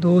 2